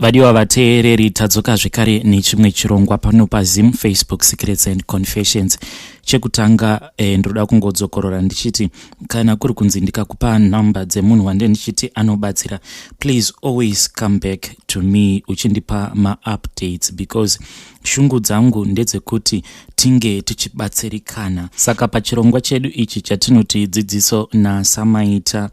Vadiwa vateereri tadzoka zvekare nechimwe chirongwa pano paZim Facebook Secrets and Confessions. Chekutanga ndoda kungodzokorora ndichiti kana kuri kunzi ndikakupa nhamba dzemunhu wande ndichiti anobatsira, please always come back to me uchindipa ma-updates because shungu dzangu ndedzekuti tinge tichibatsirikana. Saka pachirongwa chedu ichi chatinoti dzidziso nasamaita,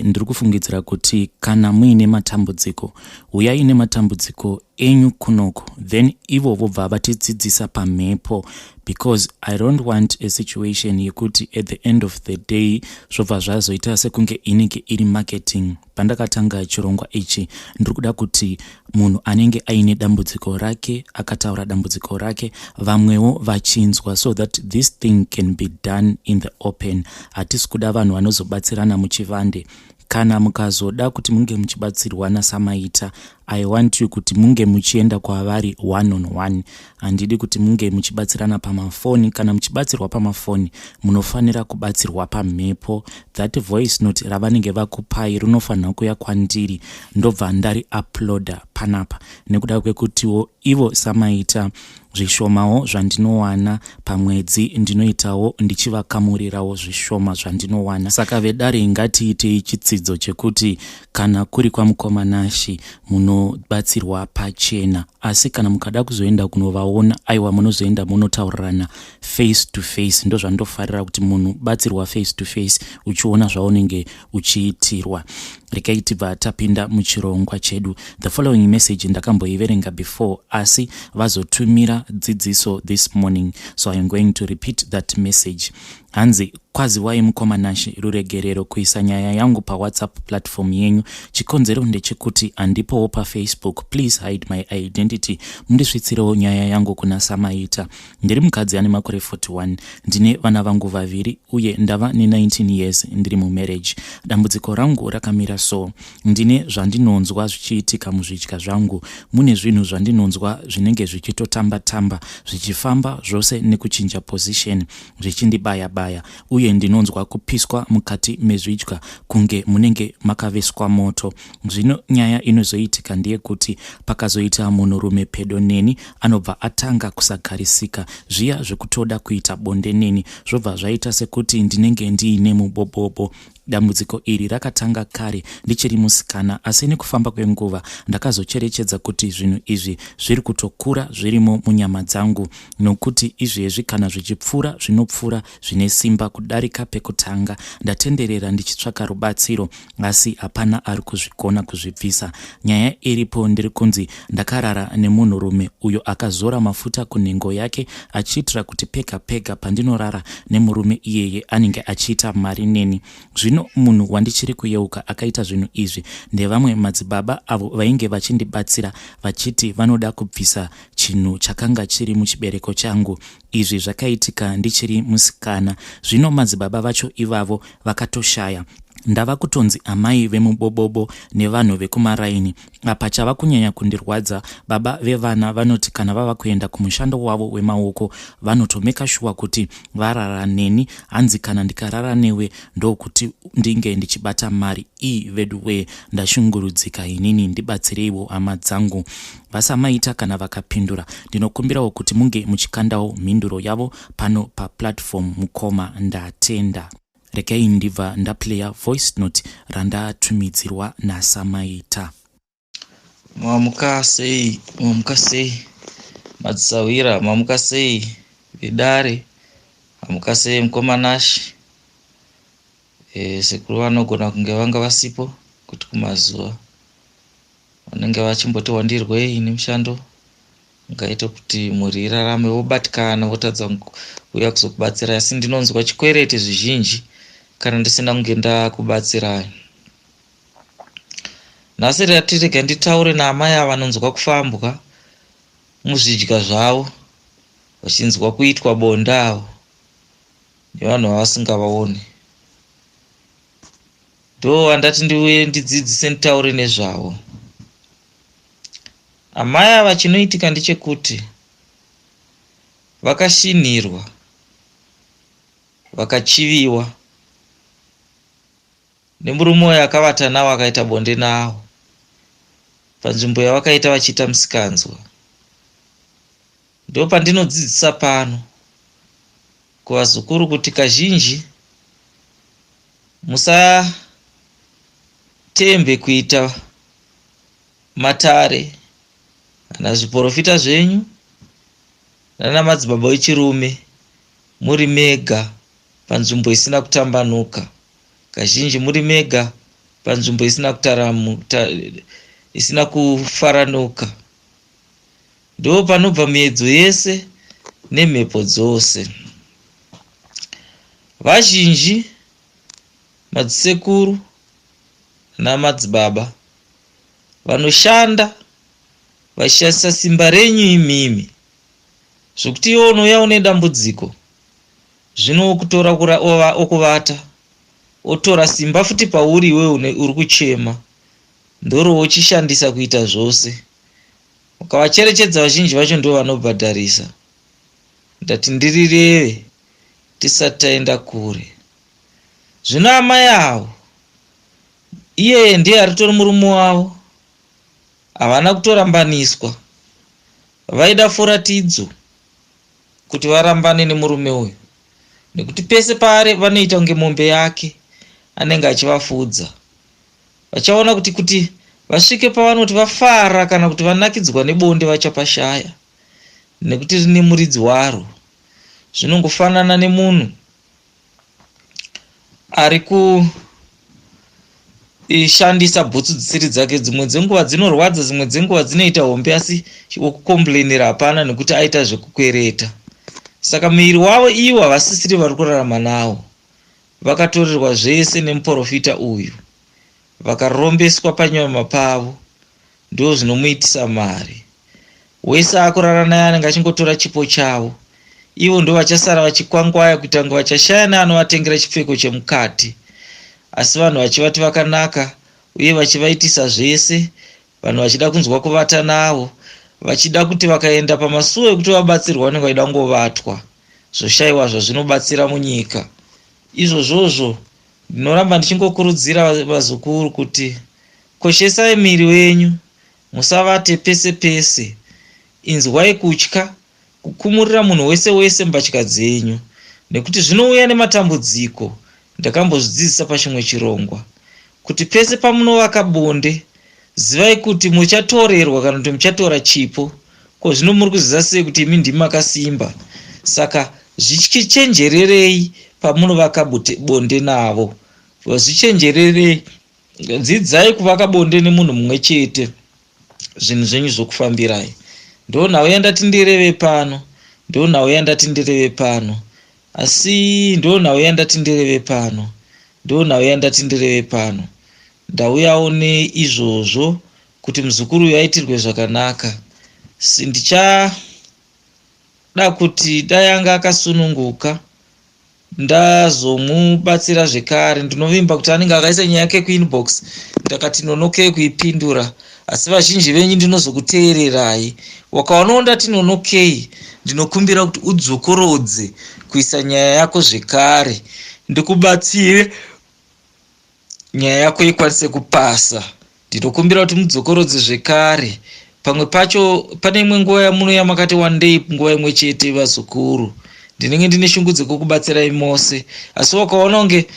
ndiri kufungidzira kuti kana muine matambudziko, uyai nematambudziko enyu kunoko, then ivo vobva vatidzidzisa pamhepo, because I don't want a situation yekuti at the end of the day zvobva zvazoita sekunge inenge iri marketing. Pandakatanga chirongwa ichi ndiri kuda kuti munhu anenge aine dambudziko rake akataura dambudziko rake vamwewo vachinzwa, so that this thing can be done in the open. Hatisi kuda vanhu vanozobatsirana muchivande. Kana mukazoda kuti munge muchibatsirwa nasamaita, I want you kuti munge muchienda kwavari one on one. Handidi kuti munge muchibatsirana pamafoni. Kana muchibatsirwa pamafoni, munofanira kubatsirwa pamhepo. That voice note ravanenge vakupai rinofanira kuya kwandiri ndobva ndari uploada panapa, nekuda kwekutiwo ivo samaita zvishomawo zvandinowana pamwedzi ndinoitawo ndichivakamurirawo zvishoma zvandinowana. Saka vedare ngatiitei chitsidzo chekuti kana kuri kwamukomanashi munobatsirwa pachena, asi kana mukada kuzoenda kunovaona, aiwa munozoenda munotaurirana face to face. Ndo zvandofarira kuti munhu batsirwa face to face uchiona zvaunenge uchiitirwa. Rekai tibva tapinda muchirongwa chedu. The following message ndakamboiverenga before, asi vazotumira dzidziso this morning, so I am going to repeat that message. Hanzi kwaziwai mukomanashi ruregerero kuisa nyaya yangu pa WhatsApp platform yenyu. Chikonzero ndechekuti andipowo pa Facebook. Please hide my identity. Mundisvitsirewo nyaya yangu kuna samaita. Ndiri mukadzi ane makore 41. Ndine vana vangu vaviri uye ndava ne 19 years ndiri mu marriage. Dambudziko rangu rakamira so. Ndine zvandinonzwa zvichiitika muzvidya zvangu. Mune zvinhu zvandinonzwa zvinenge zvichitotamba tamba, zvichifamba zvose nekuchinja position, zvichindibaya baya, uye ndinonzwa kupiswa mukati mezvidya kunge munenge makaveswa moto. Zvino nyaya inozoitika ndiye kuti pakazoita munhurume pedo neni anobva atanga kusagarisika, zviya zvekutoda kuita bonde neni zvobva zvaita sekuti ndinenge ndiine mubobobo. Dambudziko iri rakatanga kare ndichiri musikana, asi nekufamba kwenguva ndakazocherechedza kuti zvinhu izvi zviri kutokura zvirimo munyama dzangu, nokuti izvezvi kana zvichipfuura zvinopfuura zvine simba kudarika pekutanga. Ndatenderera ndichitsvaka rubatsiro, asi hapana ari kuzvikona kuzvibvisa. Nyaya iripo ndiri kunzi ndakarara nemunhurume uyo akazora mafuta kunhengo yake achiitira kuti pega pega pandinorara nemurume iyeye anenge achiita mari neni. Zvino munhu wandichiri kuyeuka akaita zvinhu izvi ndevamwe madzibaba avo vainge vachindibatsira vachiti vanoda kubvisa chinhu chakanga chiri muchibereko changu. Izvi zvakaitika ndichiri musikana. Zvino madzibaba vacho ivavo vakatoshaya. Ndava kutonzi amai vemubobobo nevanhu vekumaraini. Apa chava kunyanya kundirwadza, baba vevana vanoti kana vava kuenda kumushando wavo wemaoko vanotomeka shuwa kuti varara neni. Hanzi kana ndikarara newe ndokuti ndinge ndichibata mari. Veduwe ndashungurudzika inini, ndibatsireiwo hama dzangu. Vasamaita kana vakapindura, ndinokumbirawo kuti munge muchikandawo mhinduro yavo pano paplatform mukoma ndatenda. Rekai ndibva ndaplaya voice note randatumidzirwa nasamaita. Mwamuka sei madzisawira, mwamuka sei vidare, mwamuka sei mukomanashi. Sekuru vanogona kunge vanga vasipo kuti kumazuva vanenge vachimboti wandirwei nemushando, ngaite kuti muri irarame vobatikana votadza kuuya kuzokubatsirai, asi ndinonzwa chikwereti zvizhinji kana ndisina kunge ndakubatsirai. Nhasi ratirega nditaure naamai ava vanonzwa kufambwa muzvidya zvavo, vachinzwa kuitwa bonda avo nevanhu vavasingavaoni. Ndo andati ndiuye ndidzidzise nditaure nezvavo. Amai ava chinoitika ndechekuti vakashinhirwa, vakachiviwa nemurume uyo akavata nawo akaita bonde nawo. panzvimbo yavakaita vachiita musikanzwa. Ndo pandinodzidzisa pano kuvazukuru kuti kazhinji musatembe kuita matare kana zviprofita zvenyu nana madzibaba vechirume muri mega panzvimbo isina kutambanuka. Kazhinji muri mega panzvimbo isina kufaranuka. Ndo panobva miedzo yese nemhepo dzose. Vazhinji madzisekuru namadzibaba vanoshanda vachishandisa simba renyu imimi, zvokuti iwo unouya une dambudziko zvino okutora okuvata otora simba futi pauri iwe uri kuchema ndoro ochishandisa kuita zvose. Ukavacherechedza vazhinji vacho ndo vanobhadharisa. Ndati ndirireve tisati taenda kure. Zvino amai avo iye ndiye aritori murume wavo, havana kutorambaniswa, vaida furatidzo kuti varambane nemurume uyu, nekuti pese paari vanoita kunge mombe yake anenge achivafudza. Vachaona kuti vasvike pavanoti vafara kana kuti vanakidzwa nebonde vachapashaya, nekuti rine muridzi waro. Zvinongofanana nemunhu ari kushandisa bhutsu dzisiri dzake. Dzimwe dzenguva dzinorwadza, dzimwe dzenguva dzinoita hombe, asi wokukomplainira hapana nekuti aita zvekukwereta. Saka miviri wavo ivo havasisiri vari kurarama nawo. Vakatorerwa zvese nemuprofita uyu, vakarombeswa panyama pavo, ndo zvinomuitisa mari. Wese akurara naye anenge achingotora chipo chavo. Ivo ndo vachasara vachikwangwaya kuita kunge vachashaya neanovatengera chipfeko chemukati, asi vanhu vachivati vakanaka uye vachivaitisa zvese. Vanhu vachida kunzwa kuvata navo, vachida kuti vakaenda pamasuo ekuti vabatsirwa vanenge vaida kungovatwa. Zvoshayiwa zvazvinobatsira munyika. Izvozvozvo ndinoramba ndichingokurudzira vazukuru kuti koshesai miri wenyu, musavate pese pese, inzwai kutya, kukumurira munhu wese wese mbatya dzenyu, nekuti zvinouya nematambudziko. Ndakambozvidzidzisa pachimwe chirongwa kuti pese pamunovaka bonde, zivai kuti muchatorerwa kana kuti muchatora chipo. Ko zvino muri kuziva sei kuti imi ndimi makasimba? Saka zvichichenjererei pamunovaka bonde navo, zvichenjererei. Dzidzai kuvaka bonde nemunhu mumwe chete, zvinhu zvenyu zvokufambirai. Ndo nhauya ndati ndireve pano, ndo nhauya ndati ndireve pano, asi ndo nhauya ndati ndireve pano, ndo nhauya ndati ndireve pano. Ndauyawo neizvozvo kuti muzukuru uyu aitirwe zvakanaka. Sindichada kuti dai anga akasununguka ndazomubatsira zvekare. Ndinovimba kuti anenge akaisa nyaya yake kuinbox, ndakati nonokei kuipindura, asi vazhinji venyu ndinozokuteererai. Wakaonawo ndati nonokei, ndinokumbira kuti udzokorodze kuisa nyaya yako zvekare, ndikubatsire nyaya yako ikwanise kupasa. Ndinokumbira kuti mudzokorodze zvekare. Pamwe pacho pane imwe nguva yamunouya makati wandei nguva imwe chete vazukuru, ndinenge ndine shungu dzekukubatsirai mose, asi wakaona kunge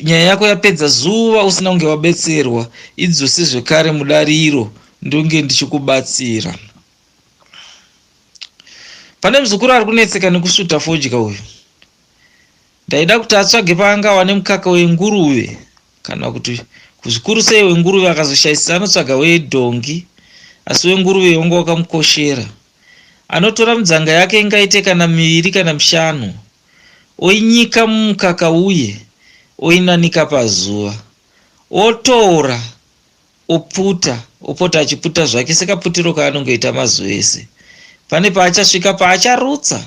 nyaya yako yapedza zuva usina kunge wabetserwa, idzose zvekare mudariro, ndonge ndichikubatsira. Pane muzukuru ari kunetseka nekusvuta fodya uyu. Ndaida kuti atsvage paanga wane mukaka wenguruve, kana kuti kuzvikuru sei wenguruve akazoshayisa anotsvaga wedhongi, asi wenguruve wanga wakamukoshera. Anotora mudzanga yake ingaite kana 2 kana 5, oinyika mumukaka uye oinanika pazuva, otora oputa, opota achiputa zvake sekaputiro kaanongoita mazuva ese. Pane paachasvika paacharutsa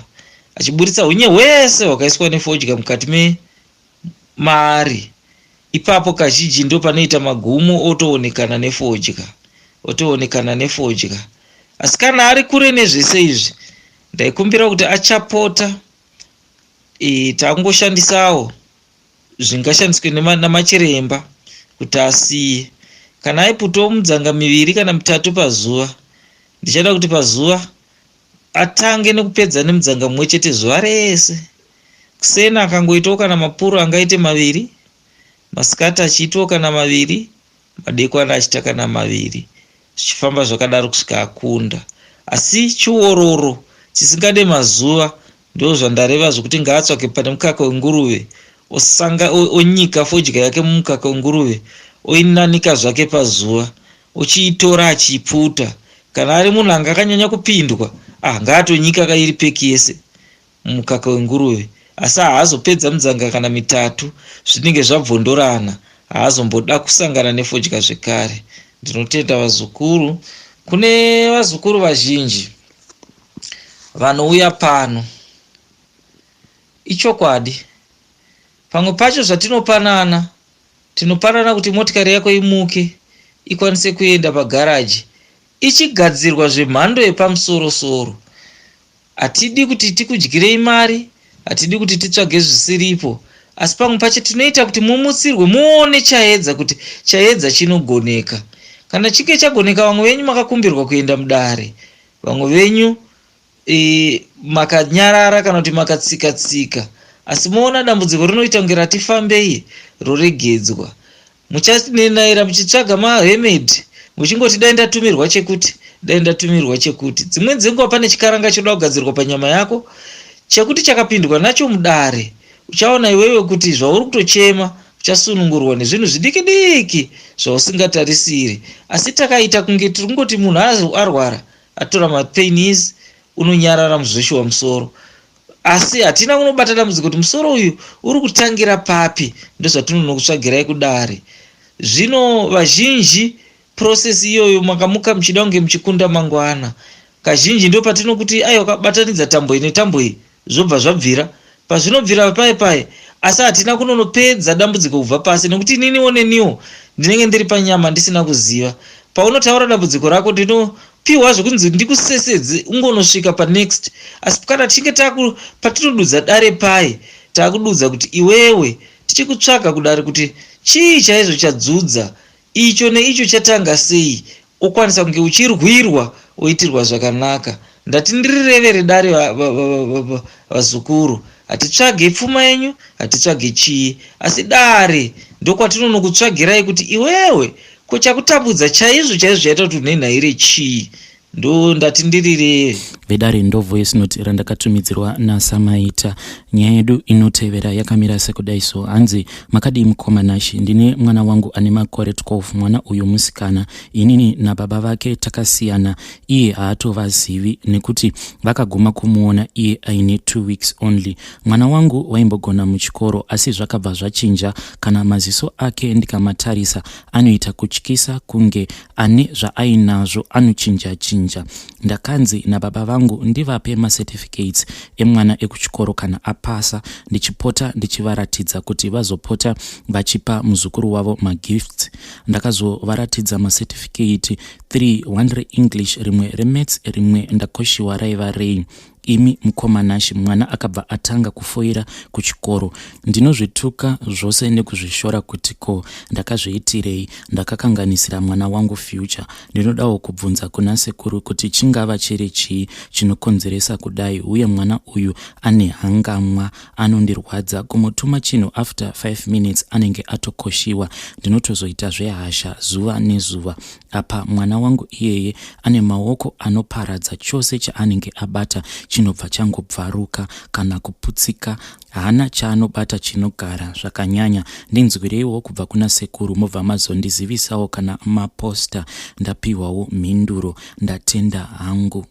achiburitsa hunye hwese hwakaiswa nefodya mukati maari. Ipapo kazhinji ndo panoita magumo otoonekana nefodya. Asi kana ari kure nezvese izvi, ndaikumbira kuti achapota tangoshandisawo zvingashandiswe namachiremba kuti asiye. kana aiputawo mudzanga miviri kana mitatu pazuva, ndichada kuti pazuva atange nekupedza nemudzanga mumwe chete zuva rese. Kusena akangoitawo kana mapuro angaite maviri, masikati achiitawo kana maviri, madekwana achiita kana maviri, zvichifamba zvakadaro kusvika akunda. Asi chiororo chisingade mazuva ndo zvandareva zvokuti ngaatsvake pane mukaka wenguruve, onyika fodya yake mumukaka wenguruve, oinanika zvake pazuva, ochiitora achiiputa. Kana ari munhu anga akanyanya kupindwa, ngaatonyika iri peki yese mumukaka wenguruve. Asi haazopedza mudzanga kana mitatu, zvinenge zvabvondorana, haazomboda kusangana nefodya zvekare. Ndinotenda vazukuru. Kune vazukuru vazhinji vanouya pano, ichokwadi. Pamwe pacho zvatinopanana, tinopanana kuti motikari yako imuke ikwanise kuenda pagaraji ichigadzirwa zvemhando yepamusoro-soro. Hatidi kuti tikudyirei mari, hatidi kuti titsvage zvisiripo, asi pamwe pacho tinoita kuti mumutsirwe, muone chaedza, kuti chaedza chinogoneka. Kana chinge chagoneka, vamwe venyu makakumbirwa kuenda mudare, vamwe venyu makanyarara kana kuti makatsika-tsika, asi moona dambudziko rinoita kunge ratifambei, roregedzwa. Muchanenaira muchitsvaga mahemedhi, muchingoti dai ndatumirwa chekuti, dai ndatumirwa chekuti. Dzimweni dzenguva pane chikaranga choda kugadzirwa panyama yako, chekuti chakapindwa nacho mudare, uchaona iwewe kuti zvauri kutochema uchasunungurwa nezvinhu zvidiki-diki zvausingatarisiri. Asi takaita kunge tirikungoti munhu arwara, atora mapainis, unonyarara muzveshe wamusoro. Asi hatina kunobata dambudziko kuti musoro uyu uri kutangira papi, ndozvatinonokutsvagirai kudare. Zvino vazhinji process iyoyo makamuka muchida kunge muchikunda mangwana. Kazhinji ndo patinokuti aiwa kabatanidza tambo ine tambo iyi, zvobva zvabvira. Pazvinobvira pai, asi hatina kunonopedza dambudziko kubva pasi, nekuti ininiwo neniwo ndinenge ndiri panyama ndisina kuziva. Paunotaura dambudziko rako ndinopiwa zvokunzi ndikusesedze ungonosvika panext. Asi kana tichinge patinodudza dare pai, takududza kuti iwewe tichikutsvaga kudare kuti chii chaizvo chadzudza, icho neicho chatanga sei, okwanisa kunge uchirwirwa, oitirwa zvakanaka. Ndati ndirirevere dare vazukuru. Hatitsvage pfuma yenyu, hatitsvage chii, asi dare ndokwatinonokutsvagirai kuti iwewe kuchakutambudza chaizvo chaita kuti unenhaire chii. Ndo ndati ndirireve. Vedare ndo voice note randakatumidzirwa naSamaita. Nyaya yedu inotevera yakamira sekudai so. Hanzi makadii mukomanashi, ndine mwana wangu ane makore 12. Mwana uyu musikana, inini nababa vake takasiyana. Iye haatovazivi nekuti vakaguma kumuona iye aine 2 weeks only. Mwana wangu waimbogona muchikoro, asi zvakabva zvachinja. Kana maziso ake ndikamatarisa, anoita kutyisa kunge ane zvaainazvo anochinja. Ndakanzi nababa vangu ndivape macertificates emwana ekuchikoro kana apasa, ndichipota ndichivaratidza kuti vazopota vachipa muzukuru wavo magifts. Ndakazovaratidza macertificate 3, 1 reEnglish, rimwe reMaths, rimwe ndakoshiwa raiva rei. Imi mukomanashi, mwana akabva atanga kufoira kuchikoro. Ndinozvituka zvose nekuzvishora kuti ko ndakazviitirei. Ndakakanganisira mwana wangu future. Ndinodawo kubvunza kuna sekuru kuti chingava chiri chii chinokonzeresa kudai, uye mwana uyu ane hangamwa, anondirwadza. Kumutuma chinhu after 5 minutes anenge atokoshiwa. Ndinotozoita zvehasha zuva nezuva. Apa mwana wangu iyeye ane maoko anoparadza, chose chaanenge abata chinobva changobvaruka kana kuputsika. Hana chaanobata chinogara zvakanyanya. Ndinzwireiwo kubva kuna sekuru, mobva mazondizivisawo kana maposta. Ndapiwawo mhinduro, ndatenda hangu.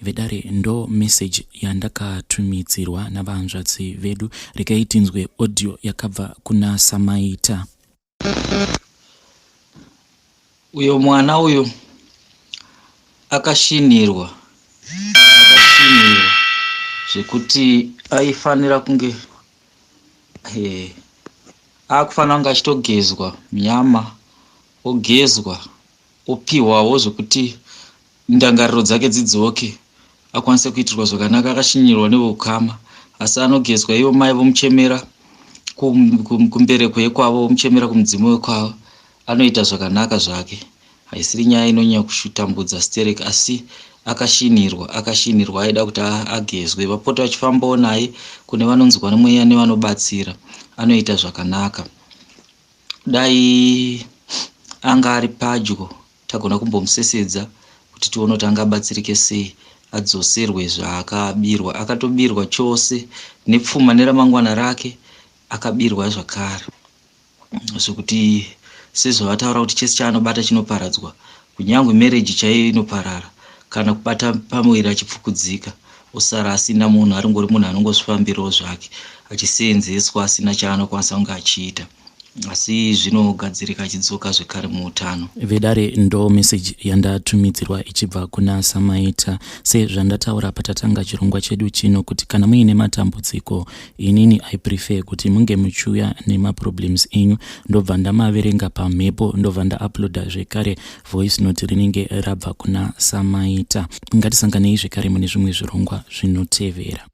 Vedare ndo message yandakatumidzirwa navanzvadzi vedu. Regai tinzwe audio yakabva kuna Samaita. Uyo mwana uyo akashinirwa zvekuti aifanira kunge akufanira kunge achitogezwa nyama, ogezwa, opiwawo zvekuti ndangariro dzake dzidzoke, akwanise kuitirwa zvakanaka. Akashinirwa neveukama, asi anogezwa. Ivo mai vomuchemera kumbereko yekwavo, vomuchemera kumudzimu wekwavo, anoita zvakanaka zvake, haisiri nyaya inonyanya kushutambudza stereki, asi akashinirwa aida kuti agezwe. Vapota vachifambawo naye kune vanonzwa nemweya nevanobatsira, anoita zvakanaka. Dai anga ari padyo tagona kumbomusesedza kuti tione kuti angabatsirike sei, adzoserwe zvaakabirwa. Akatobirwa chose nepfuma neramangwana rake, akabirwa zvakare, zvokuti sezvavataura kuti chese chaanobata chinoparadzwa, kunyangwe mereji chaiyo inoparara kana kubata pamwiri achipfukudzika, osara asina munhu, aringori munhu anongozvifambirawo zvake achiseenzeswa asina chaanokwanisa kunge achiita, asi zvinogadzirika achidzoka zvekare muutano. Vedare ndo meseji yandatumidzirwa ichibva kuna Samaita. Sezvandataura patatanga chirongwa chedu chino, kuti kana muine matambudziko, inini I prefer kuti munge muchiuya nemaproblems enyu, ndobva ndamaverenga pamhepo, ndobva ndauploada zvekare voice note rinenge rabva kuna Samaita. Ngatisanganei zvekare mune zvimwe zvirongwa zvinotevera.